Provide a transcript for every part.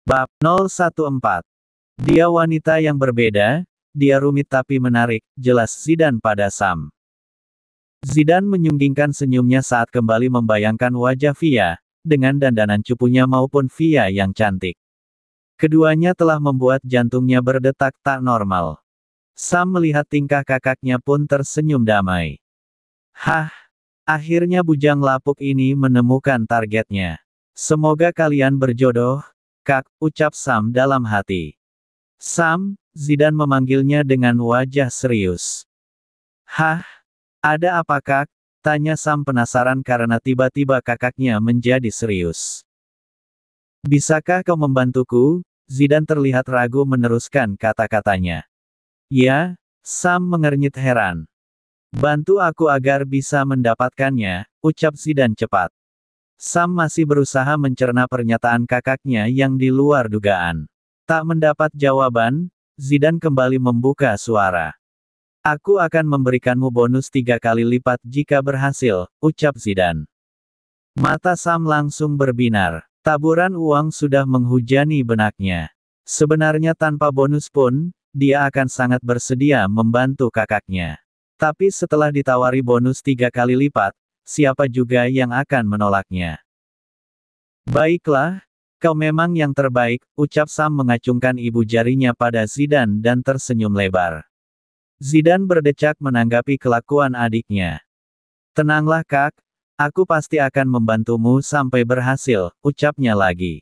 Bab 014. Dia wanita yang berbeda, dia rumit tapi menarik, jelas Zidane pada Sam. Zidane menyunggingkan senyumnya saat kembali membayangkan wajah Via, dengan dandanan cupunya maupun Via yang cantik. Keduanya telah membuat jantungnya berdetak tak normal. Sam melihat tingkah kakaknya pun tersenyum damai. Hah, akhirnya bujang lapuk ini menemukan targetnya. Semoga kalian berjodoh, Kak, ucap Sam dalam hati. Sam, Zidane memanggilnya dengan wajah serius. Hah? Ada apa Kak? Tanya Sam penasaran karena tiba-tiba kakaknya menjadi serius. Bisakah kau membantuku? Zidane terlihat ragu meneruskan kata-katanya. Ya, Sam mengernyit heran. Bantu aku agar bisa mendapatkannya, ucap Zidane cepat. Sam masih berusaha mencerna pernyataan kakaknya yang di luar dugaan. Tak mendapat jawaban, Zidane kembali membuka suara. Aku akan memberikanmu bonus 3 kali lipat jika berhasil, ucap Zidane. Mata Sam langsung berbinar. Taburan uang sudah menghujani benaknya. Sebenarnya tanpa bonus pun, dia akan sangat bersedia membantu kakaknya. Tapi setelah ditawari bonus 3 kali lipat, siapa juga yang akan menolaknya? Baiklah, kau memang yang terbaik, ucap Sam mengacungkan ibu jarinya pada Zidane dan tersenyum lebar. Zidane berdecak menanggapi kelakuan adiknya. Tenanglah Kak, aku pasti akan membantumu sampai berhasil, ucapnya lagi.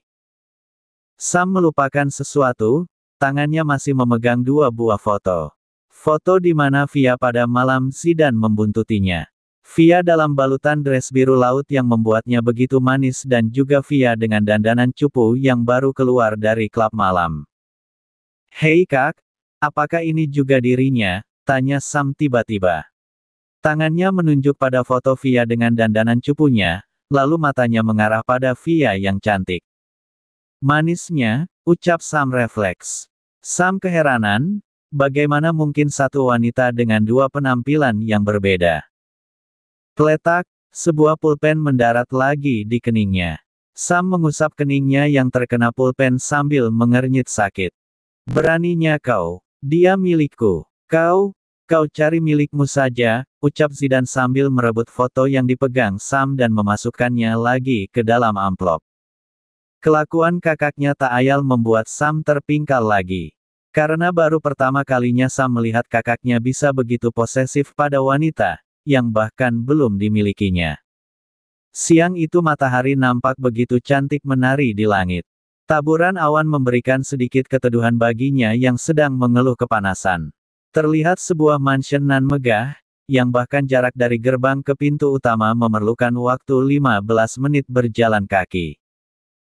Sam melupakan sesuatu, tangannya masih memegang 2 buah foto. Foto di mana Via pada malam Zidane membuntutinya. Via dalam balutan dress biru laut yang membuatnya begitu manis dan juga Via dengan dandanan cupu yang baru keluar dari klub malam. Hei Kak, apakah ini juga dirinya? Tanya Sam tiba-tiba. Tangannya menunjuk pada foto Via dengan dandanan cupunya, lalu matanya mengarah pada Via yang cantik. Manisnya, ucap Sam refleks. Sam keheranan, bagaimana mungkin satu wanita dengan 2 penampilan yang berbeda? Kletak, sebuah pulpen mendarat lagi di keningnya. Sam mengusap keningnya yang terkena pulpen sambil mengernyit sakit. Beraninya kau, dia milikku. Kau cari milikmu saja, ucap Zidane sambil merebut foto yang dipegang Sam dan memasukkannya lagi ke dalam amplop. Kelakuan kakaknya tak ayal membuat Sam terpingkal lagi. Karena baru pertama kalinya Sam melihat kakaknya bisa begitu posesif pada wanita, yang bahkan belum dimilikinya. Siang itu matahari nampak begitu cantik menari di langit. Taburan awan memberikan sedikit keteduhan baginya yang sedang mengeluh kepanasan. Terlihat sebuah mansion nan megah, yang bahkan jarak dari gerbang ke pintu utama memerlukan waktu 15 menit berjalan kaki.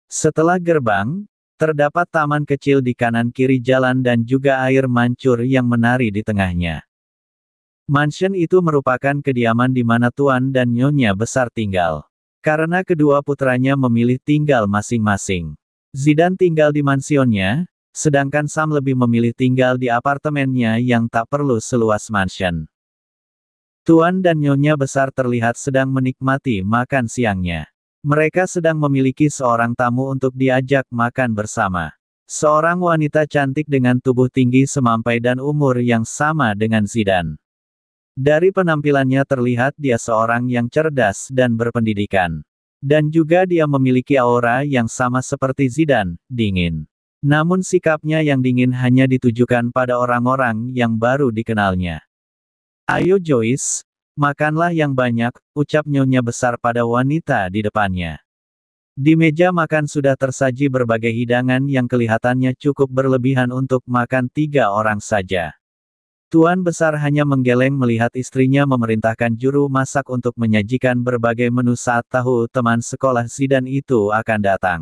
Setelah gerbang, terdapat taman kecil di kanan kiri jalan dan juga air mancur yang menari di tengahnya. Mansion itu merupakan kediaman di mana Tuan dan Nyonya besar tinggal. Karena kedua putranya memilih tinggal masing-masing. Zidane tinggal di mansionnya, sedangkan Sam lebih memilih tinggal di apartemennya yang tak perlu seluas mansion. Tuan dan Nyonya besar terlihat sedang menikmati makan siangnya. Mereka sedang memiliki seorang tamu untuk diajak makan bersama. Seorang wanita cantik dengan tubuh tinggi semampai dan umur yang sama dengan Zidane. Dari penampilannya terlihat dia seorang yang cerdas dan berpendidikan. Dan juga dia memiliki aura yang sama seperti Zidane, dingin. Namun sikapnya yang dingin hanya ditujukan pada orang-orang yang baru dikenalnya. Ayo Joyce, makanlah yang banyak, ucap Nyonya besar pada wanita di depannya. Di meja makan sudah tersaji berbagai hidangan yang kelihatannya cukup berlebihan untuk makan 3 orang saja. Tuan besar hanya menggeleng melihat istrinya memerintahkan juru masak untuk menyajikan berbagai menu saat tahu teman sekolah Zidane itu akan datang.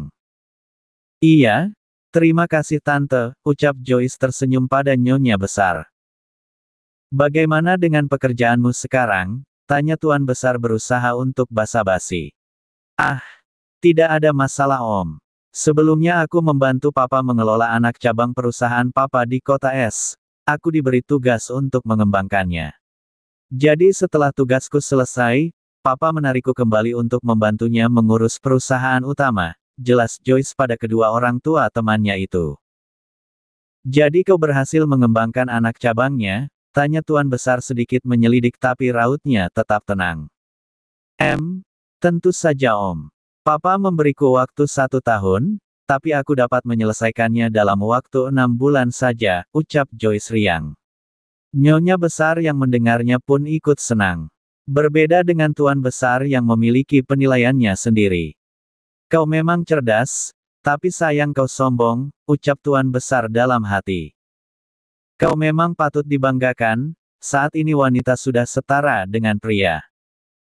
Iya, terima kasih tante, ucap Joyce tersenyum pada Nyonya besar. Bagaimana dengan pekerjaanmu sekarang? Tanya Tuan besar berusaha untuk basa-basi. Ah, tidak ada masalah Om. Sebelumnya aku membantu Papa mengelola anak cabang perusahaan Papa di kota S. Aku diberi tugas untuk mengembangkannya. Jadi setelah tugasku selesai, Papa menarikku kembali untuk membantunya mengurus perusahaan utama. jelas Joyce pada kedua orang tua temannya itu. Jadi kau berhasil mengembangkan anak cabangnya? Tanya Tuan Besar sedikit menyelidik tapi rautnya tetap tenang. Tentu saja Om. Papa memberiku waktu 1 tahun, tapi aku dapat menyelesaikannya dalam waktu 6 bulan saja, ucap Joyce riang. Nyonya Besar yang mendengarnya pun ikut senang. Berbeda dengan Tuan Besar yang memiliki penilaiannya sendiri. Kau memang cerdas, tapi sayang kau sombong, ucap Tuan Besar dalam hati. Kau memang patut dibanggakan, saat ini wanita sudah setara dengan pria.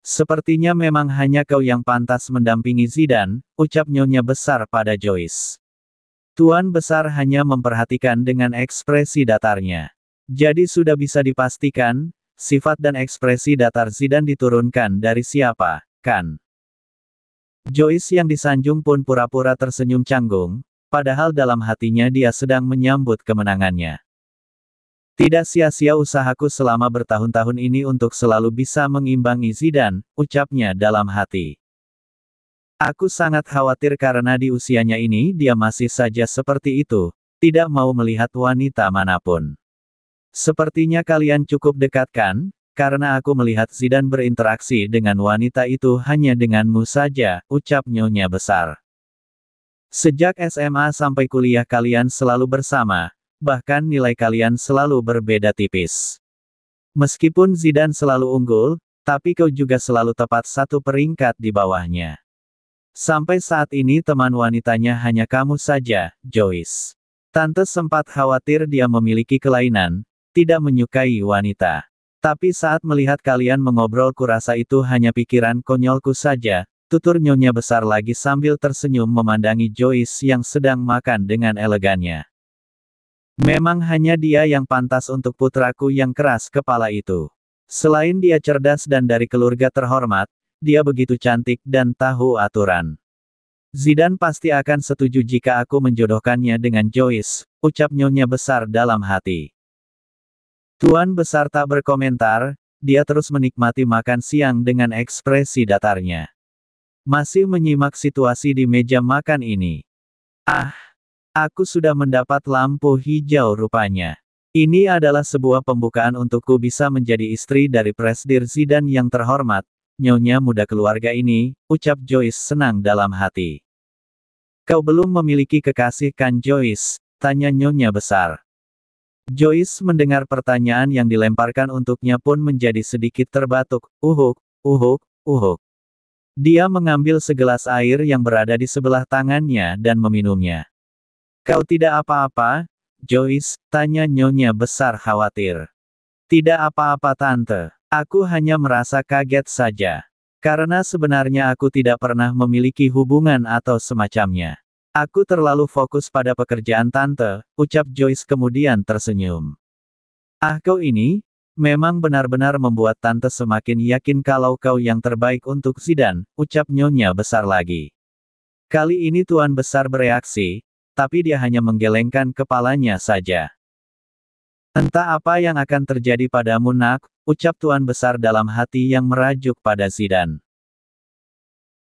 Sepertinya memang hanya kau yang pantas mendampingi Zidane, ucap Nyonya Besar pada Joyce. Tuan Besar hanya memperhatikan dengan ekspresi datarnya. Jadi sudah bisa dipastikan, sifat dan ekspresi datar Zidane diturunkan dari siapa, kan? Joyce yang disanjung pun pura-pura tersenyum canggung, padahal dalam hatinya dia sedang menyambut kemenangannya. Tidak sia-sia usahaku selama bertahun-tahun ini untuk selalu bisa mengimbangi Zidane, ucapnya dalam hati. Aku sangat khawatir karena di usianya ini dia masih saja seperti itu, tidak mau melihat wanita manapun. Sepertinya kalian cukup dekat kan, karena aku melihat Zidane berinteraksi dengan wanita itu hanya denganmu saja, ucap Nyonya Besar. Sejak SMA sampai kuliah kalian selalu bersama, bahkan nilai kalian selalu berbeda tipis. Meskipun Zidane selalu unggul, tapi kau juga selalu tepat 1 peringkat di bawahnya. Sampai saat ini teman wanitanya hanya kamu saja, Joyce. Tante sempat khawatir dia memiliki kelainan, tidak menyukai wanita. Tapi saat melihat kalian mengobrol kurasa itu hanya pikiran konyolku saja, tutur Nyonya Besar lagi sambil tersenyum memandangi Joyce yang sedang makan dengan elegannya. Memang hanya dia yang pantas untuk putraku yang keras kepala itu. Selain dia cerdas dan dari keluarga terhormat, dia begitu cantik dan tahu aturan. Zidane pasti akan setuju jika aku menjodohkannya dengan Joyce, ucap Nyonya Besar dalam hati. Tuan Besar tak berkomentar, dia terus menikmati makan siang dengan ekspresi datarnya. Masih menyimak situasi di meja makan ini. Aku sudah mendapat lampu hijau rupanya. Ini adalah sebuah pembukaan untukku bisa menjadi istri dari Presdir Zidane yang terhormat, nyonya muda keluarga ini, ucap Joyce senang dalam hati. Kau belum memiliki kekasih kan Joyce? Tanya Nyonya Besar. Joyce mendengar pertanyaan yang dilemparkan untuknya pun menjadi sedikit terbatuk, uhuk. Dia mengambil segelas air yang berada di sebelah tangannya dan meminumnya. Kau tidak apa-apa, Joyce? Tanya Nyonya Besar khawatir. Tidak apa-apa Tante, aku hanya merasa kaget saja. Karena sebenarnya aku tidak pernah memiliki hubungan atau semacamnya. Aku terlalu fokus pada pekerjaan Tante, ucap Joyce kemudian tersenyum. Kau ini, memang benar-benar membuat Tante semakin yakin kalau kau yang terbaik untuk Zidane, ucap Nyonya Besar lagi. Kali ini Tuan Besar bereaksi, tapi dia hanya menggelengkan kepalanya saja. Entah apa yang akan terjadi padamu nak, ucap Tuan Besar dalam hati yang merajuk pada Zidane.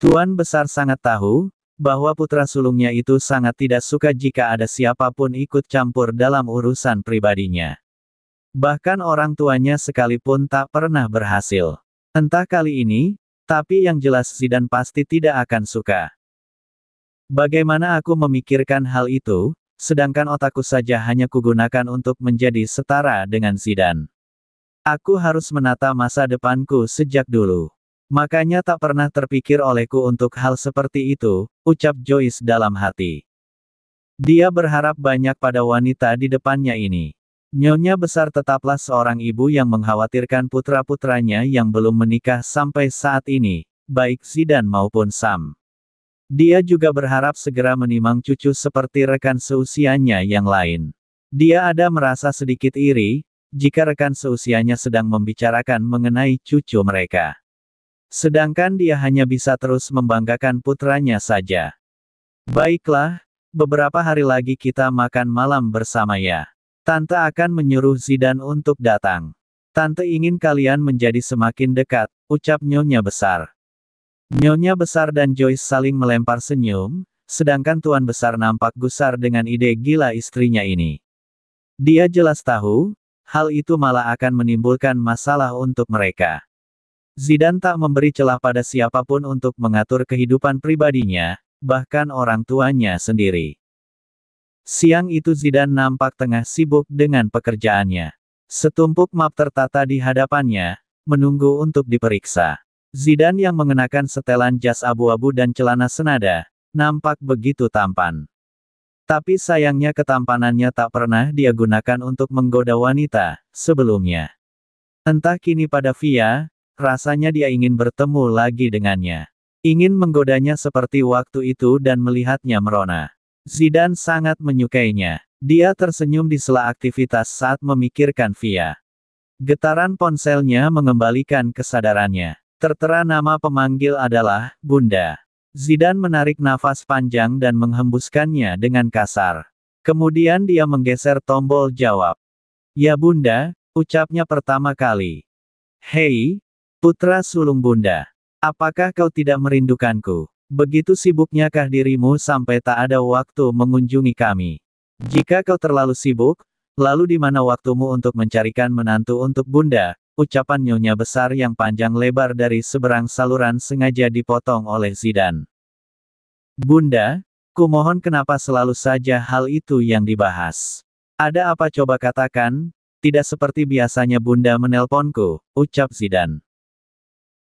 Tuan Besar sangat tahu, bahwa putra sulungnya itu sangat tidak suka jika ada siapapun ikut campur dalam urusan pribadinya. Bahkan orang tuanya sekalipun tak pernah berhasil. Entah kali ini, tapi yang jelas Zidane pasti tidak akan suka. Bagaimana aku memikirkan hal itu, sedangkan otakku saja hanya kugunakan untuk menjadi setara dengan Zidane. Aku harus menata masa depanku sejak dulu. Makanya tak pernah terpikir olehku untuk hal seperti itu, ucap Joyce dalam hati. Dia berharap banyak pada wanita di depannya ini. Nyonya Besar tetaplah seorang ibu yang mengkhawatirkan putra-putranya yang belum menikah sampai saat ini, baik Zidane maupun Sam. Dia juga berharap segera menimang cucu seperti rekan seusianya yang lain. Dia ada merasa sedikit iri, jika rekan seusianya sedang membicarakan mengenai cucu mereka. Sedangkan dia hanya bisa terus membanggakan putranya saja. Baiklah, beberapa hari lagi kita makan malam bersama ya. Tante akan menyuruh Zidane untuk datang. Tante ingin kalian menjadi semakin dekat, ucap Nyonya Besar. Nyonya Besar dan Joyce saling melempar senyum, sedangkan Tuan Besar nampak gusar dengan ide gila istrinya ini. Dia jelas tahu, hal itu malah akan menimbulkan masalah untuk mereka. Zidane tak memberi celah pada siapapun untuk mengatur kehidupan pribadinya, bahkan orang tuanya sendiri. Siang itu Zidane nampak tengah sibuk dengan pekerjaannya. Setumpuk map tertata di hadapannya, menunggu untuk diperiksa. Zidane yang mengenakan setelan jas abu-abu dan celana senada, nampak begitu tampan. Tapi sayangnya ketampanannya tak pernah dia gunakan untuk menggoda wanita, sebelumnya. Entah kini pada Via, rasanya dia ingin bertemu lagi dengannya. Ingin menggodanya seperti waktu itu dan melihatnya merona. Zidane sangat menyukainya. Dia tersenyum di sela aktivitas saat memikirkan Via. Getaran ponselnya mengembalikan kesadarannya. Tertera nama pemanggil adalah Bunda. Zidane menarik nafas panjang dan menghembuskannya dengan kasar. Kemudian dia menggeser tombol jawab. "Ya Bunda," ucapnya pertama kali. "Hei, putra sulung Bunda. Apakah kau tidak merindukanku? Begitu sibuknyakah dirimu sampai tak ada waktu mengunjungi kami? Jika kau terlalu sibuk, lalu di mana waktumu untuk mencarikan menantu untuk Bunda?" Ucapan nyonya besar yang panjang lebar dari seberang saluran sengaja dipotong oleh Zidane. "Bunda, kumohon kenapa selalu saja hal itu yang dibahas? Ada apa coba katakan, tidak seperti biasanya Bunda menelponku," ucap Zidane.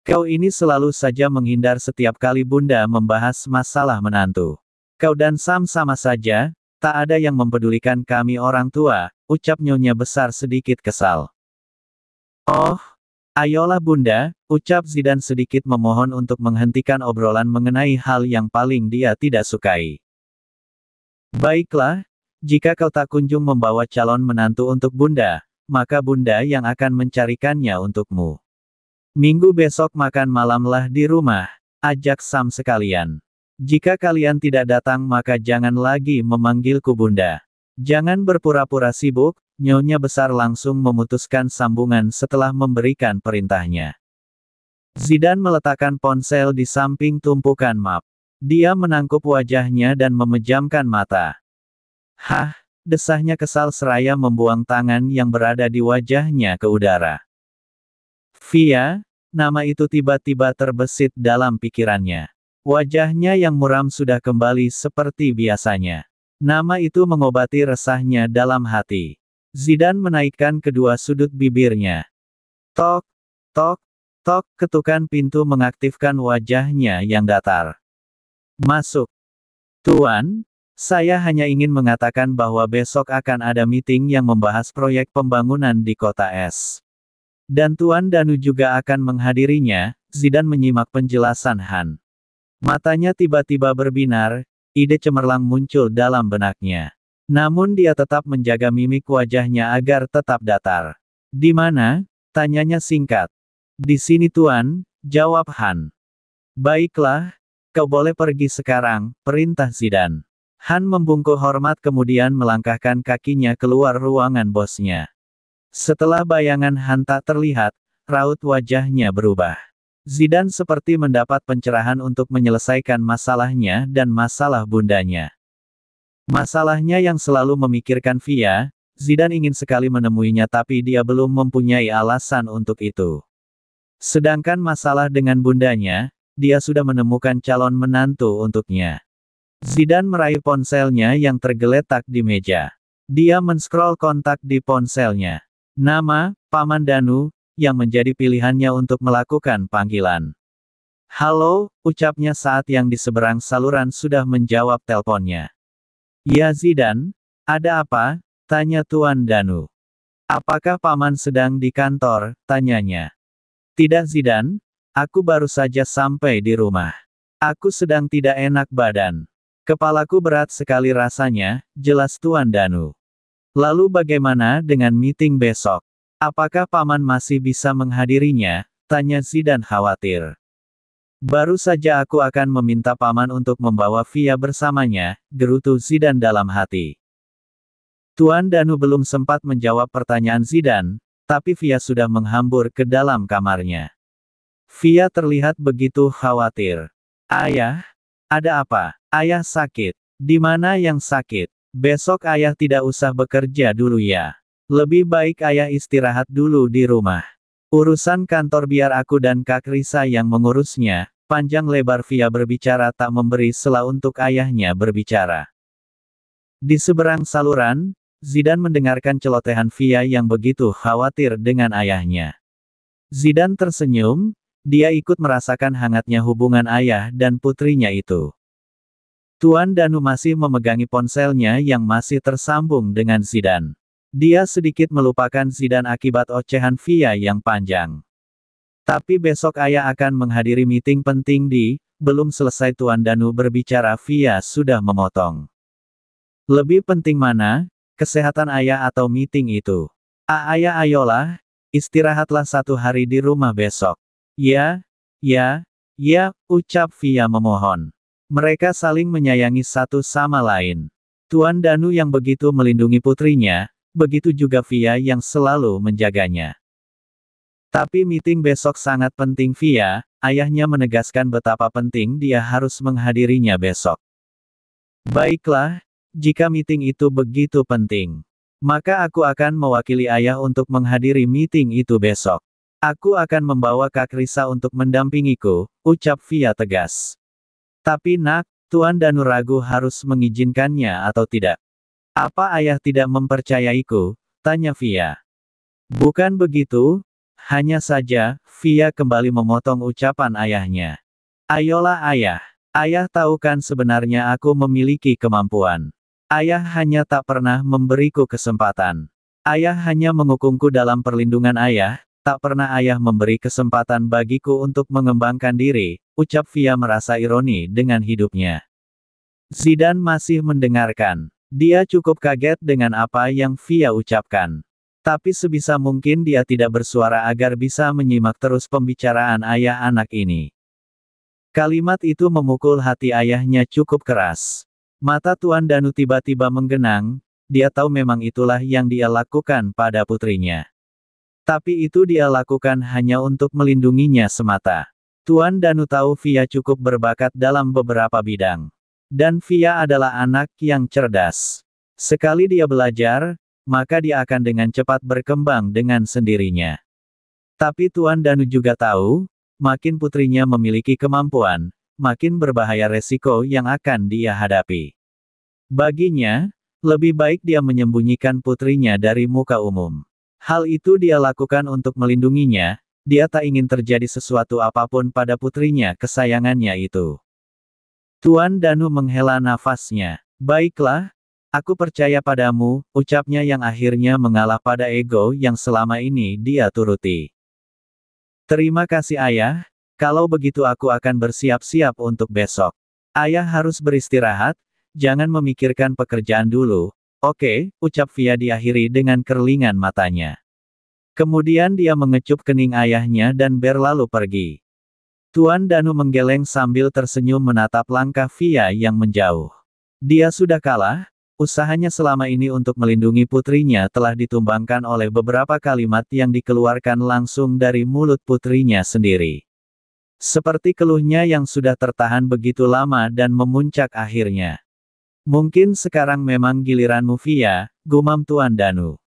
"Kau ini selalu saja menghindar setiap kali Bunda membahas masalah menantu. Kau dan Sam sama saja, tak ada yang mempedulikan kami orang tua," ucap nyonya besar sedikit kesal. "Oh, ayolah Bunda," ucap Zidane sedikit memohon untuk menghentikan obrolan mengenai hal yang paling dia tidak sukai. "Baiklah, jika kau tak kunjung membawa calon menantu untuk Bunda, maka Bunda yang akan mencarikannya untukmu. Minggu besok makan malamlah di rumah, ajak Sam sekalian. Jika kalian tidak datang maka jangan lagi memanggilku Bunda. Jangan berpura-pura sibuk." Nyonya besar langsung memutuskan sambungan setelah memberikan perintahnya. Zidane meletakkan ponsel di samping tumpukan map. Dia menangkup wajahnya dan memejamkan mata. "Hah?" desahnya kesal seraya membuang tangan yang berada di wajahnya ke udara. Via, nama itu tiba-tiba terbesit dalam pikirannya. Wajahnya yang muram sudah kembali seperti biasanya. Nama itu mengobati resahnya dalam hati. Zidane menaikkan kedua sudut bibirnya. Tok, tok, tok, ketukan pintu mengaktifkan wajahnya yang datar. "Masuk." "Tuan, saya hanya ingin mengatakan bahwa besok akan ada meeting yang membahas proyek pembangunan di kota es. Dan Tuan Danu juga akan menghadirinya." Zidane menyimak penjelasan Han. Matanya tiba-tiba berbinar, ide cemerlang muncul dalam benaknya. Namun dia tetap menjaga mimik wajahnya agar tetap datar. "Di mana?" tanyanya singkat. "Di sini Tuan," jawab Han. "Baiklah, kau boleh pergi sekarang," perintah Zidane. Han membungkuk hormat kemudian melangkahkan kakinya keluar ruangan bosnya. Setelah bayangan Han tak terlihat, raut wajahnya berubah. Zidane seperti mendapat pencerahan untuk menyelesaikan masalahnya dan masalah bundanya. Masalahnya yang selalu memikirkan Via, Zidane ingin sekali menemuinya tapi dia belum mempunyai alasan untuk itu. Sedangkan masalah dengan bundanya, dia sudah menemukan calon menantu untuknya. Zidane meraih ponselnya yang tergeletak di meja. Dia men-scroll kontak di ponselnya. Nama, Paman Danu, yang menjadi pilihannya untuk melakukan panggilan. "Halo," ucapnya saat yang di seberang saluran sudah menjawab teleponnya. "Ya Zidane, ada apa?" tanya Tuan Danu. "Apakah Paman sedang di kantor?" tanyanya. "Tidak Zidane, aku baru saja sampai di rumah. Aku sedang tidak enak badan. Kepalaku berat sekali rasanya," jelas Tuan Danu. "Lalu bagaimana dengan meeting besok? Apakah Paman masih bisa menghadirinya?" tanya Zidane khawatir. "Baru saja aku akan meminta Paman untuk membawa Via bersamanya," gerutu Zidane dalam hati. Tuan Danu belum sempat menjawab pertanyaan Zidane, tapi Via sudah menghambur ke dalam kamarnya. Via terlihat begitu khawatir. "Ayah, Ada apa? Ayah sakit. Di mana yang sakit? Besok ayah tidak usah bekerja dulu ya. Lebih baik ayah istirahat dulu di rumah. Urusan kantor biar aku dan Kak Risa yang mengurusnya. Panjang lebar Via berbicara tak memberi sela untuk ayahnya berbicara. Di seberang saluran, Zidane mendengarkan celotehan Via yang begitu khawatir dengan ayahnya. Zidane tersenyum, dia ikut merasakan hangatnya hubungan ayah dan putrinya itu. Tuan Danu masih memegangi ponselnya yang masih tersambung dengan Zidane. Dia sedikit melupakan Zidane akibat ocehan Via yang panjang. Tapi besok ayah akan menghadiri meeting penting belum selesai Tuan Danu berbicara Via sudah memotong. Lebih penting mana, kesehatan ayah atau meeting itu? Ayah ayolah, istirahatlah 1 hari di rumah besok. Ya, ucap Via memohon. Mereka saling menyayangi satu sama lain. Tuan Danu yang begitu melindungi putrinya, begitu juga Via yang selalu menjaganya. Tapi meeting besok sangat penting Via, ayahnya menegaskan betapa penting dia harus menghadirinya besok. Baiklah, jika meeting itu begitu penting, maka aku akan mewakili ayah untuk menghadiri meeting itu besok. Aku akan membawa Kak Risa untuk mendampingiku, ucap Via tegas. Tapi nak, Tuan Danu ragu harus mengizinkannya atau tidak. Apa ayah tidak mempercayaiku? Tanya Via. Bukan begitu, hanya saja, Via kembali memotong ucapan ayahnya. Ayolah ayah. Ayah tahu kan sebenarnya aku memiliki kemampuan. Ayah hanya tak pernah memberiku kesempatan. Ayah hanya mengukungku dalam perlindungan ayah, tak pernah ayah memberi kesempatan bagiku untuk mengembangkan diri, ucap Via merasa ironi dengan hidupnya. Zidane masih mendengarkan. Dia cukup kaget dengan apa yang Via ucapkan. Tapi sebisa mungkin dia tidak bersuara agar bisa menyimak terus pembicaraan ayah anak ini. Kalimat itu memukul hati ayahnya cukup keras. Mata Tuan Danu tiba-tiba menggenang, dia tahu memang itulah yang dia lakukan pada putrinya. Tapi itu dia lakukan hanya untuk melindunginya semata. Tuan Danu tahu Via cukup berbakat dalam beberapa bidang. Dan Via adalah anak yang cerdas. Sekali dia belajar, maka dia akan dengan cepat berkembang dengan sendirinya. Tapi Tuan Danu juga tahu, makin putrinya memiliki kemampuan, makin berbahaya resiko yang akan dia hadapi. Baginya, lebih baik dia menyembunyikan putrinya dari muka umum. Hal itu dia lakukan untuk melindunginya, dia tak ingin terjadi sesuatu apapun pada putrinya kesayangannya itu. Tuan Danu menghela nafasnya. Baiklah, aku percaya padamu, ucapnya yang akhirnya mengalah pada ego yang selama ini dia turuti. Terima kasih ayah, kalau begitu aku akan bersiap-siap untuk besok. Ayah harus beristirahat, jangan memikirkan pekerjaan dulu. Oke, ucap Via diakhiri dengan kerlingan matanya. Kemudian dia mengecup kening ayahnya dan berlalu pergi. Tuan Danu menggeleng sambil tersenyum menatap langkah Via yang menjauh. Dia sudah kalah, usahanya selama ini untuk melindungi putrinya telah ditumbangkan oleh beberapa kalimat yang dikeluarkan langsung dari mulut putrinya sendiri. Seperti keluhnya yang sudah tertahan begitu lama dan memuncak akhirnya. Mungkin sekarang memang giliranmu Via, gumam Tuan Danu.